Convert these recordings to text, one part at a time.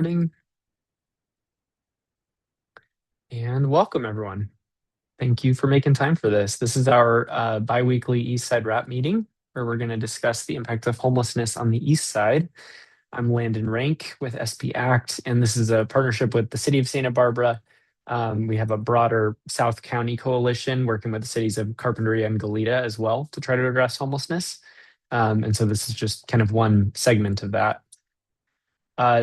Morning and welcome, everyone. Thank you for making time for this. This is our bi-weekly Eastside Wrap meeting where we're going to discuss the impact of homelessness on the East Side. I'm Landon Rank with SP Act, and this is a partnership with the City of Santa Barbara. We have a broader South County coalition working with the cities of Carpinteria and Goleta as well to try to address homelessness. And so this is just kind of one segment of that.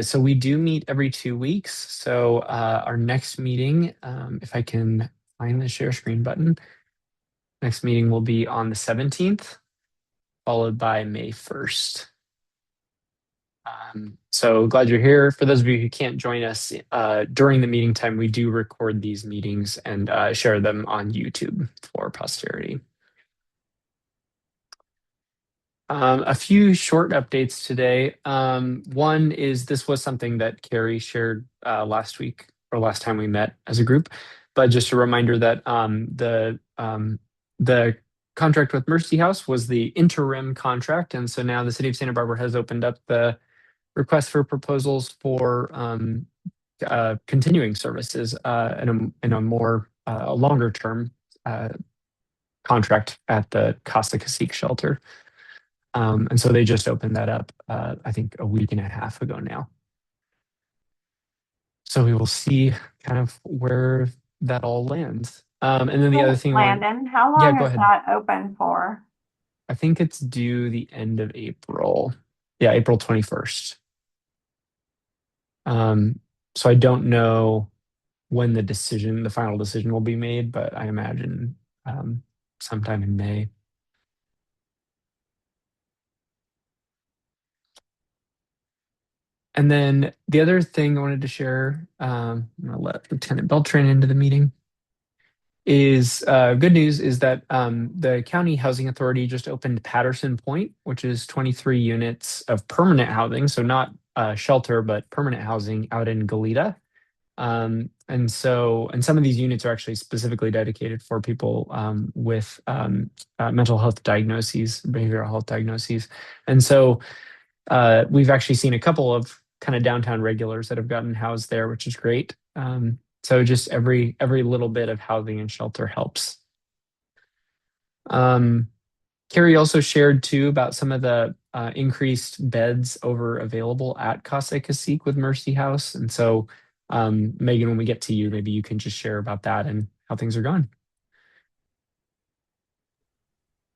So we do meet every 2 weeks. So our next meeting, if I can find the share screen button, next meeting will be on the 17th, followed by May 1st. So glad you're here. For those of you who can't join us during the meeting time, we do record these meetings and share them on YouTube for posterity. A few short updates today. One is this was something that Carrie shared last week or last time we met as a group, but just a reminder that the contract with Mercy House was the interim contract, and so now the City of Santa Barbara has opened up the request for proposals for continuing services in a more longer term contract at the Casa Cacique shelter. And so they just opened that up, I think, a week and a half ago now. So we will see kind of where that all lands. And then the other thing, Landon, how yeah, long go is ahead. that open for? I think it's due the end of April. Yeah, April 21st. So I don't know when the final decision will be made, but I imagine sometime in May. And then the other thing I wanted to share, I'm going to let Lieutenant Beltran into the meeting, is good news is that the County Housing Authority just opened Patterson Point, which is 23 units of permanent housing. So not shelter, but permanent housing out in Goleta. And some of these units are actually specifically dedicated for people with mental health diagnoses, behavioral health diagnoses. And so we've actually seen a couple of kind of downtown regulars that have gotten housed there, which is great. So just every little bit of housing and shelter helps. Um, Carrie also shared too about some of the increased beds over available at Casa Cacique with Mercy House. And so, Megan, when we get to you, maybe you can just share about that and how things are going.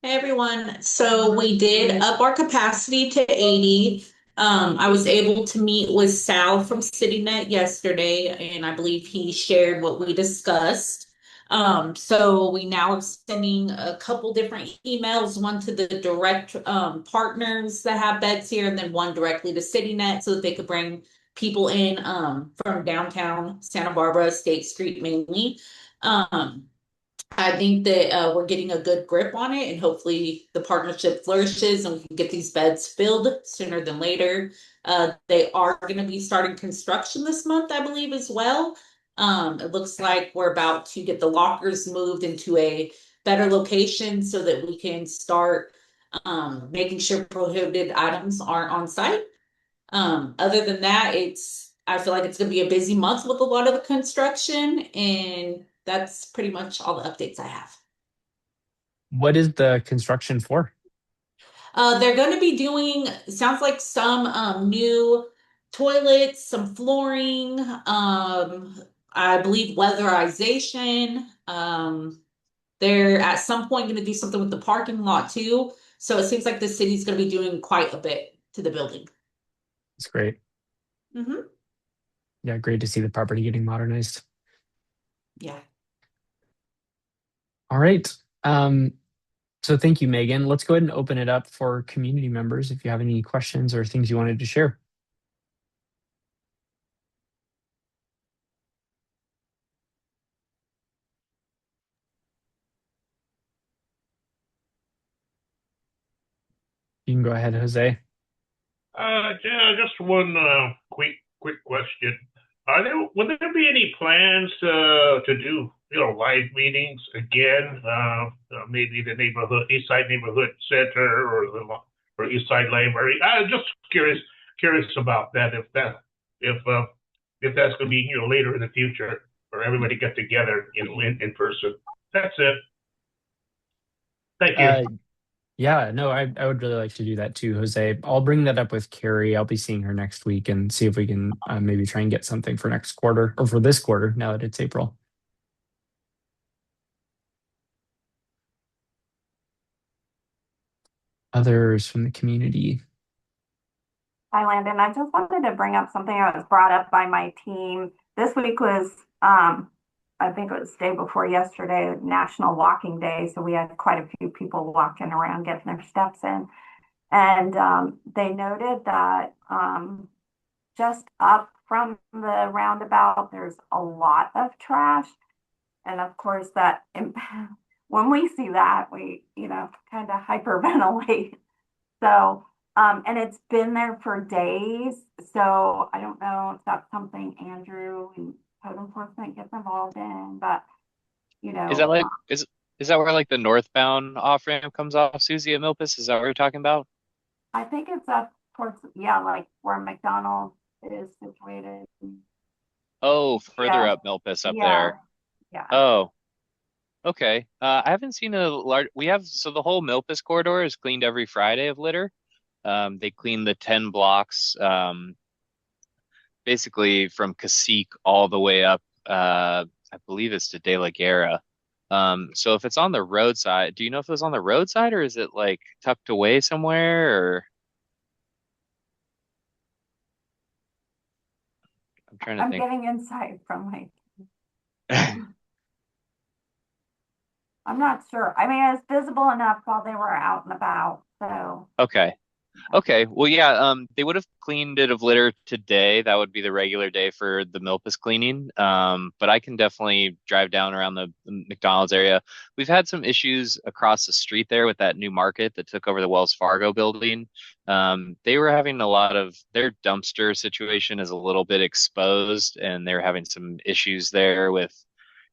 Hey everyone. So we did up our capacity to 80. I was able to meet with Sal from CityNet yesterday, and I believe he shared what we discussed. So we now are sending a couple different emails, one to the direct partners that have beds here, and then one directly to CityNet so that they could bring people in from downtown Santa Barbara, State Street mainly. Um, I think that we're getting a good grip on it, and hopefully the partnership flourishes and we can get these beds filled sooner than later. They are going to be starting construction this month, I believe, as well. It looks like we're about to get the lockers moved into a better location so that we can start making sure prohibited items aren't on site. Other than that, I feel like it's going to be a busy month with a lot of the construction, and that's pretty much all the updates I have. What is the construction for? They're going to be doing, sounds like some new toilets, some flooring, I believe weatherization. They're at some point going to do something with the parking lot too. So it seems like the city's going to be doing quite a bit to the building. It's great. Hmm. Yeah, great to see the property getting modernized. Yeah. All right. So thank you, Megan. Let's go ahead and open it up for community members if you have any questions or things you wanted to share. You can go ahead, Jose. Yeah, just one quick question. Would there be any plans to do, live meetings again? Maybe the Eastside Neighborhood Center or Eastside Library. I'm just curious about that. If if that's going to be later in the future, or everybody get together in person. That's it. Thank you. Uh, yeah, no, I would really like to do that too, Jose. I'll bring that up with Carrie. I'll be seeing her next week and see if we can maybe try and get something for next quarter or for this quarter now that it's April. Others from the community. Hi, Landon. I just wanted to bring up something that was brought up by my team. This week was, I think it was the day before yesterday, National Walking Day. So we had quite a few people walking around getting their steps in. And they noted that just up from the roundabout, there's a lot of trash. And of course, when we see that, we, kind of hyperventilate. So, and it's been there for days. So I don't know if that's something Andrew and code enforcement gets involved in, but Is that like is that where like the northbound off ramp comes off Susie at Milpas? Is that what you're talking about? I think it's up towards, yeah, like where McDonald's is situated. Oh, further Yeah, up Milpas up yeah, there. yeah. Oh, okay. I haven't seen a large. We have so the whole Milpas corridor is cleaned every Friday of litter. They clean the 10 blocks, basically from Cacique all the way up. I believe it's to De La Guerra. So if it's on the roadside, do you know if it was on the roadside or is it like tucked away somewhere? Or I'm trying to I'm think. getting insight from I'm not sure. I mean, it's visible enough while they were out and about. So, Okay. Okay. Well, yeah, they would have cleaned it of litter today. That would be the regular day for the Milpas cleaning. But I can definitely drive down around the McDonald's area. We've had some issues across the street there with that new market that took over the Wells Fargo building. They were having a lot of their dumpster situation is a little bit exposed, and they're having some issues there with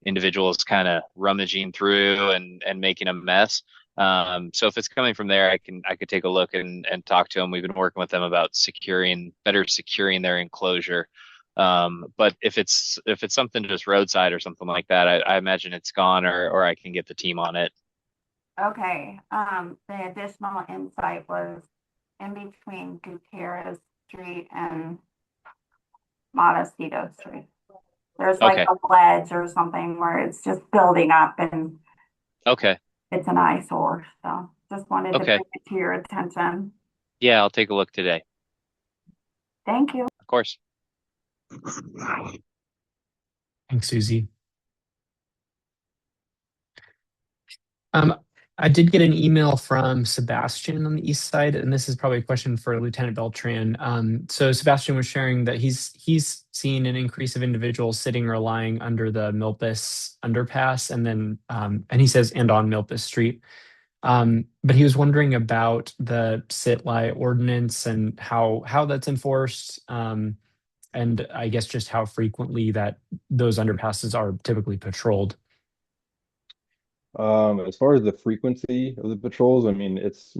individuals kind of rummaging through and making a mess. So if it's coming from there, I could take a look and talk to them. We've been working with them about better securing their enclosure. But if it's something just roadside or something like that, I imagine it's gone or I can get the team on it. okay. The additional insight was in between Gutierrez Street and Montecito Street. There's like Okay. a ledge or something where it's just building up and Okay. it's an eyesore. So just wanted to bring Okay. it to your attention. Yeah, I'll take a look today. Thank you. Of course. Thanks, Susie. Um, I did get an email from Sebastian on the east side, and this is probably a question for Lieutenant Beltran. So Sebastian was sharing that he's seen an increase of individuals sitting or lying under the Milpas underpass, and he says and on Milpas Street. But he was wondering about the sit lie ordinance and how that's enforced, and I guess just how frequently that those underpasses are typically patrolled. As far as the frequency of the patrols, I mean, it's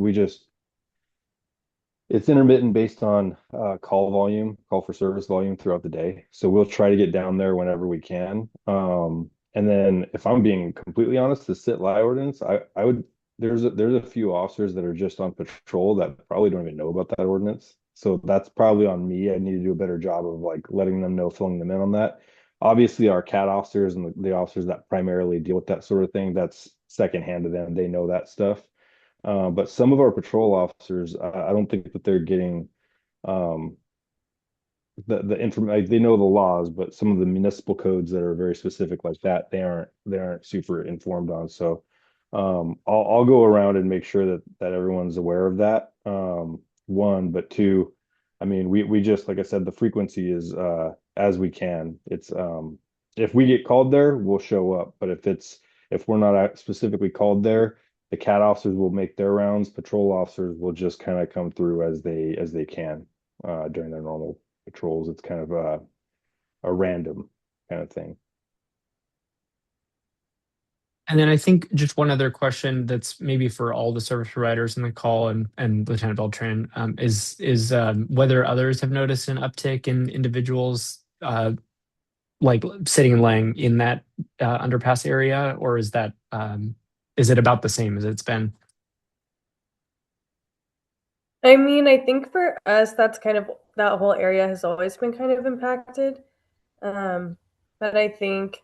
intermittent based on call for service volume throughout the day. So we'll try to get down there whenever we can. And then if I'm being completely honest, the sit lie ordinance, I would there's a few officers that are just on patrol that probably don't even know about that ordinance. So that's probably on me. I need to do a better job of like letting them know, filling them in on that. Obviously, our CAT officers and the officers that primarily deal with that sort of thing, that's secondhand to them. They know that stuff. But some of our patrol officers, I don't think that they're getting um, the information. Like, they know the laws, but some of the municipal codes that are very specific like that, they aren't super informed on. So I'll go around and make sure that everyone's aware of that. One, but two, I mean, we just like I said, the frequency is as we can. It's if we get called there, we'll show up. But if we're not specifically called there, the CAT officers will make their rounds. Patrol officers will just kind of come through as they can during their normal patrols. It's kind of a random kind of thing. And then I think just one other question that's maybe for all the service providers in the call and Lieutenant Beltran, is whether others have noticed an uptick in individuals like sitting and laying in that underpass area, or is it about the same as it's been? I mean, I think for us, that's kind of that whole area has always been kind of impacted. But I think,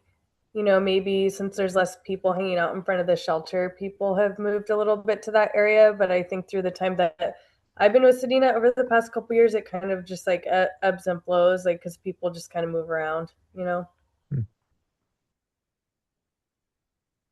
maybe since there's less people hanging out in front of the shelter, people have moved a little bit to that area. But I think through the time that I've been with Sedina over the past couple years, it kind of just like ebbs and flows, like because people just kind of move around.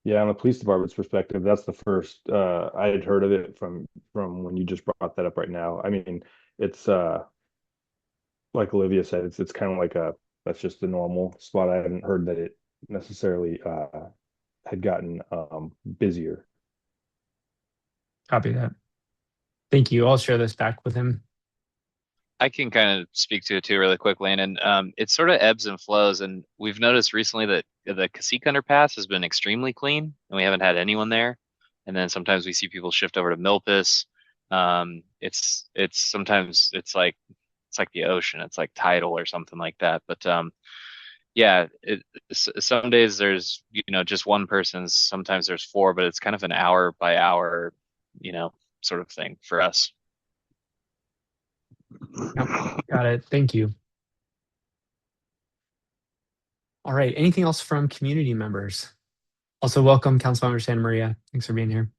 Yeah, on the police department's perspective, that's the first I had heard of it from when you just brought that up right now. I mean, it's like Olivia said, it's kind of like that's just the normal spot. I haven't heard that it necessarily had gotten busier. Copy that. Thank you. I'll share this back with him. I can kind of speak to it too really quickly, and it sort of ebbs and flows. And we've noticed recently that the Cacique underpass has been extremely clean, and we haven't had anyone there. And then sometimes we see people shift over to Milpas. It's sometimes it's like the ocean. It's like tidal or something like that. But yeah, some days there's just one person. Sometimes there's four, but it's kind of an hour by hour, sort of thing for us. Yep. Got it. Thank you. All right. Anything else from community members? Also, welcome, Councilmember Santa Maria. Thanks for being here.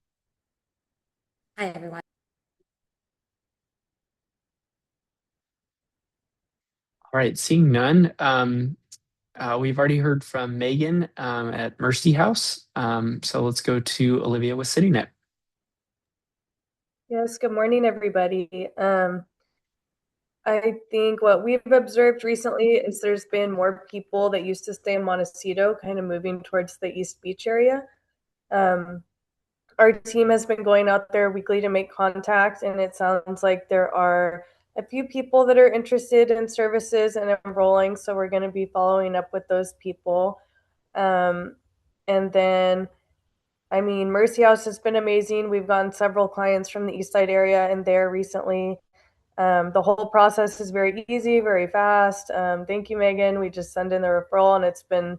Hi, everyone. All right. Seeing none, we've already heard from Megan at Mercy House. So let's go to Olivia with CityNet. Yes, good morning, everybody. I think what we've observed recently is there's been more people that used to stay in Montecito kind of moving towards the East Beach area. Our team has been going out there weekly to make contact, and it sounds like there are a few people that are interested in services and enrolling, so we're going to be following up with those people. And then, I mean, Mercy House has been amazing. We've gotten several clients from the Eastside area and there recently. The whole process is very easy, very fast. Thank you, Megan. We just send in the referral, and it's been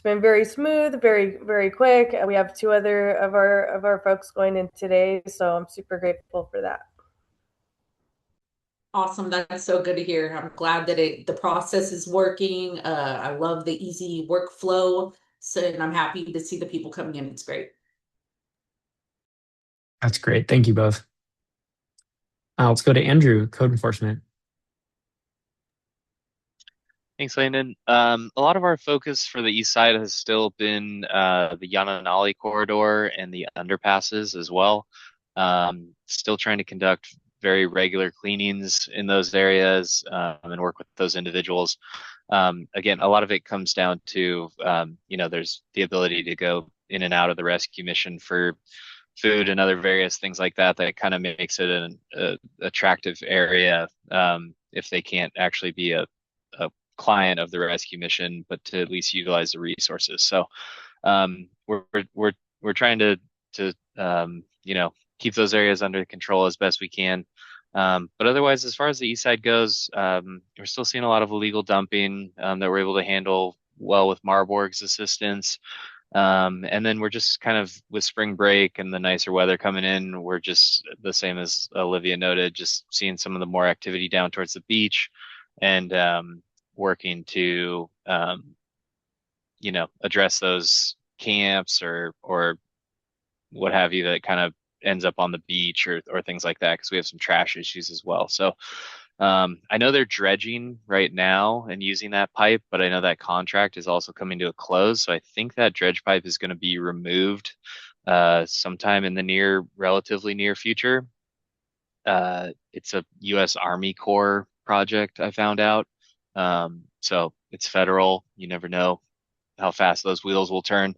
very smooth, very very quick. We have two other of our folks going in today, so I'm super grateful for that. Awesome. That's so good to hear. I'm glad that the process is working. I love the easy workflow. So, and I'm happy to see the people coming in. It's great. That's great. Thank you both. Let's go to Andrew, Code Enforcement. Thanks, Landon. A lot of our focus for the east side has still been the Yananali corridor and the underpasses as well. Still trying to conduct very regular cleanings in those areas and work with those individuals. Again, a lot of it comes down to, there's the ability to go in and out of the rescue mission for food and other various things like that kind of makes it an attractive area if they can't actually be a client of the rescue mission, but to at least utilize the resources. So we're trying to keep those areas under control as best we can. But otherwise, as far as the east side goes, we're still seeing a lot of illegal dumping that we're able to handle well with Marburg's assistance. And then we're just kind of with spring break and the nicer weather coming in, we're just the same as Olivia noted, just seeing some of the more activity down towards the beach and working to address those camps or what have you that kind of ends up on the beach or things like that because we have some trash issues as well. So I know they're dredging right now and using that pipe, but I know that contract is also coming to a close. So I think that dredge pipe is going to be removed sometime in the relatively near future. It's a U.S. Army Corps project, I found out. So it's federal. You never know how fast those wheels will turn.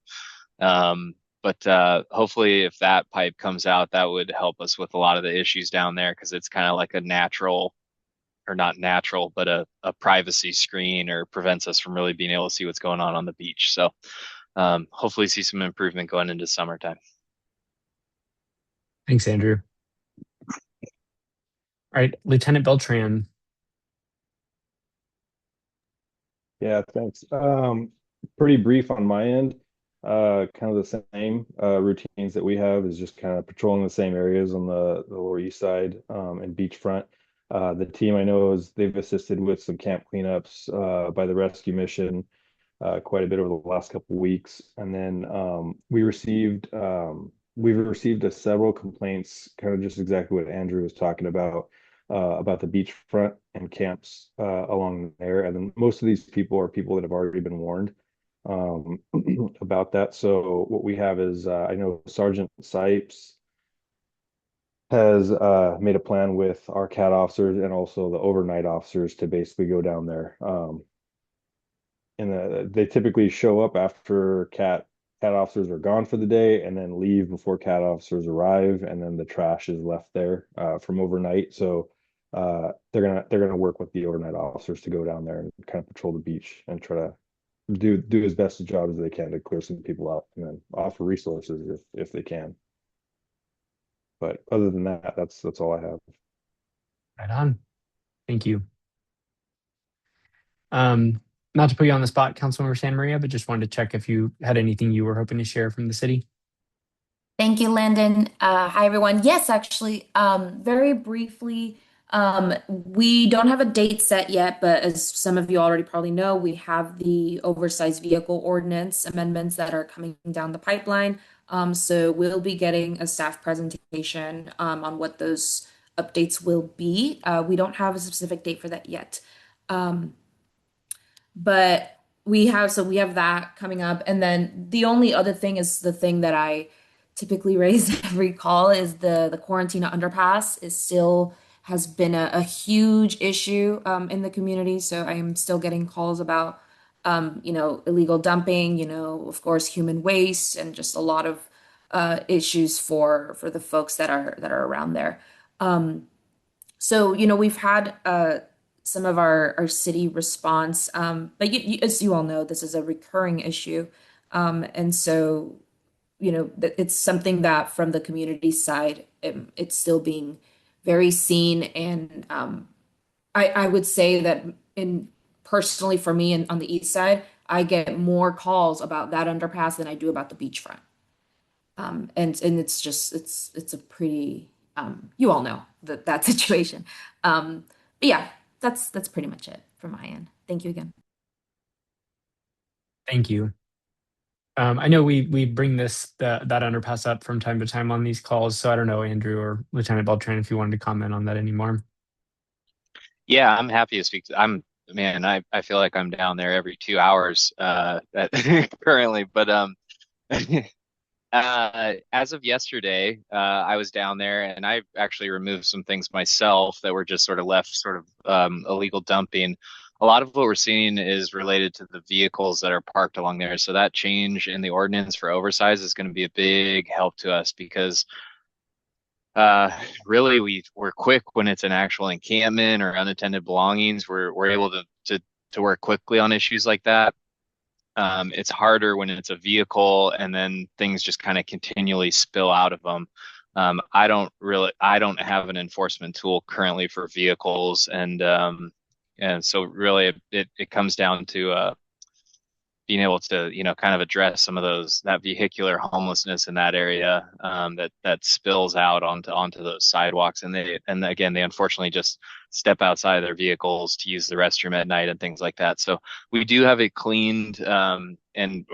But hopefully if that pipe comes out, that would help us with a lot of the issues down there because it's kind of like a natural or not natural, but a privacy screen or prevents us from really being able to see what's going on the beach. So hopefully see some improvement going into summertime. Thanks, Andrew. All right, Lieutenant Beltran. Yeah, thanks. Pretty brief on my end. Kind of the same routines that we have is just kind of patrolling the same areas on the Lower East Side and beachfront. The team I know is they've assisted with some camp cleanups by the rescue mission quite a bit over the last couple of weeks. And then we've received several complaints, kind of just exactly what Andrew was talking about the beachfront and camps along there. And then most of these people are people that have already been warned um, about that. So what we have is I know Sergeant Sipes has made a plan with our CAT officers and also the overnight officers to basically go down there. And they typically show up after cat officers are gone for the day and then leave before cat officers arrive, and then the trash is left there from overnight. So they're gonna work with the overnight officers to go down there and kind of patrol the beach and try to do as best a job as they can to clear some people out and then offer resources if they can. But other than that, that's all I have. Right on. Thank you. Um, Not to put you on the spot, Councilmember San Maria, but just wanted to check if you had anything you were hoping to share from the city. Thank you, Landon. Hi, everyone. Yes, actually, very briefly, we don't have a date set yet, but as some of you already probably know, we have the oversized vehicle ordinance amendments that are coming down the pipeline. So we'll be getting a staff presentation on what those updates will be. We don't have a specific date for that yet. Um, but we have that coming up, and then the only other thing is the thing that I typically raise every call is the quarantine underpass is still has been a huge issue in the community. So I am still getting calls about illegal dumping, of course human waste, and just a lot of issues for the folks that are around there. um, so, we've had some of our city response, but as you all know, this is a recurring issue. And so, it's something that from the community side, it's still being very seen. And I would say that in personally for me and on the east side, I get more calls about that underpass than I do about the beachfront. And it's a pretty you all know that situation. But yeah, that's pretty much it from my end. Thank you again. Thank you. I know we bring that underpass up from time to time on these calls, so I don't know, Andrew or Lieutenant Beltran, if you wanted to comment on that anymore. Yeah, I'm happy to speak. Man, I feel like I'm down there every 2 hours currently, but as of yesterday, I was down there and I actually removed some things myself that were just sort of left sort of illegal dumping. A lot of what we're seeing is related to the vehicles that are parked along there. So that change in the ordinance for oversize is going to be a big help to us because uh, really we're quick when it's an actual encampment or unattended belongings. We're able to work quickly on issues like that. It's harder when it's a vehicle and then things just kind of continually spill out of them. I don't have an enforcement tool currently for vehicles, and so really it comes down to being able to kind of address some of that vehicular homelessness in that area that spills out onto those sidewalks, and again they unfortunately just step outside of their vehicles to use the restroom at night and things like that. So we do have it cleaned and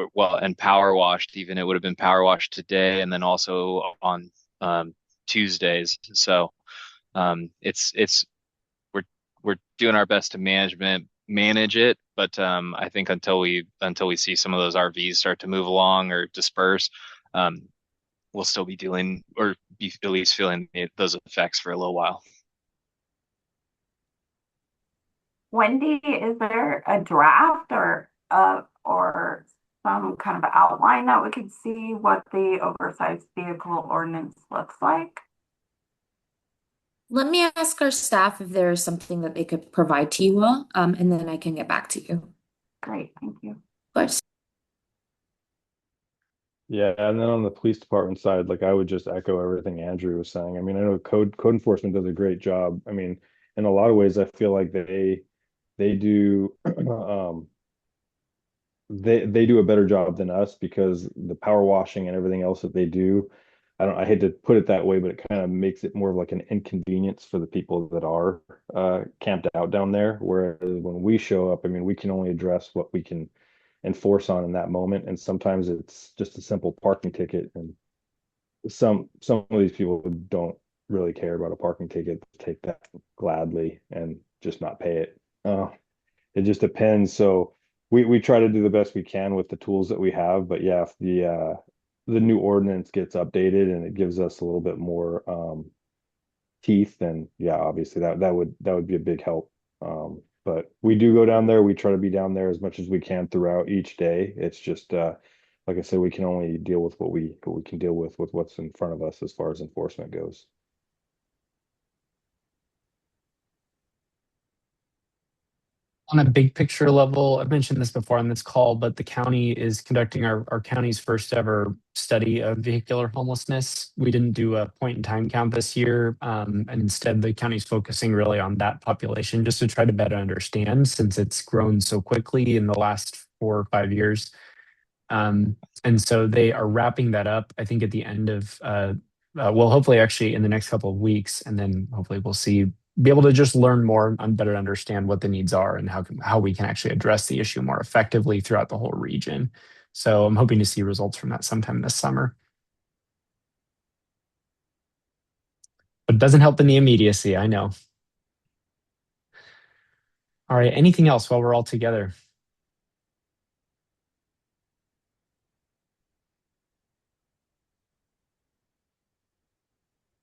power washed. Even it would have been power washed today and then also on Tuesdays. So it's we're doing our best to manage it, but I think until we see some of those RVs start to move along or disperse, um, we'll still be dealing or be at least feeling those effects for a little while. Wendy, is there a draft or some kind of outline that we could see what the oversized vehicle ordinance looks like? Let me ask our staff if there's something that they could provide to you all, and then I can get back to you. Of Great, thank you. course. Yeah, and then on the police department side, like I would just echo everything Andrew was saying. I mean, I know code enforcement does a great job. I mean, in a lot of ways, I feel like they do they do a better job than us because the power washing and everything else that they do, I hate to put it that way, but it kind of makes it more of like an inconvenience for the people that are camped out down there. Whereas when we show up, I mean, we can only address what we can enforce on in that moment, and sometimes it's just a simple parking ticket, and some of these people don't really care about a parking ticket, take that gladly and just not pay it. It just depends. So we try to do the best we can with the tools that we have. But yeah, if the new ordinance gets updated and it gives us a little bit more teeth, then yeah, obviously that would be a big help. But we do go down there. We try to be down there as much as we can throughout each day. It's just like I said, we can only deal with what we can deal with what's in front of us as far as enforcement goes. On a big picture level, I've mentioned this before on this call, but the county is conducting our county's first ever study of vehicular homelessness. We didn't do a point in time count this year, and instead the county's focusing really on that population just to try to better understand since it's grown so quickly in the last 4 or 5 years. And so they are wrapping that up, I think, at the end of, well, hopefully actually in the next couple of weeks. And then hopefully we'll be able to just learn more and better understand what the needs are and how we can actually address the issue more effectively throughout the whole region. So I'm hoping to see results from that sometime this summer. But it doesn't help in the immediacy, I know. All right, anything else while we're all together?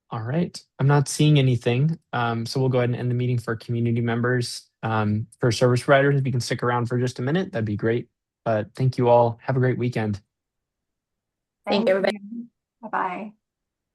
All right, I'm not seeing anything. So we'll go ahead and end the meeting for community members. For service providers, if you can stick around for just a minute, that'd be great. But thank you all. Have a great weekend. Thank you, everybody. Bye-bye.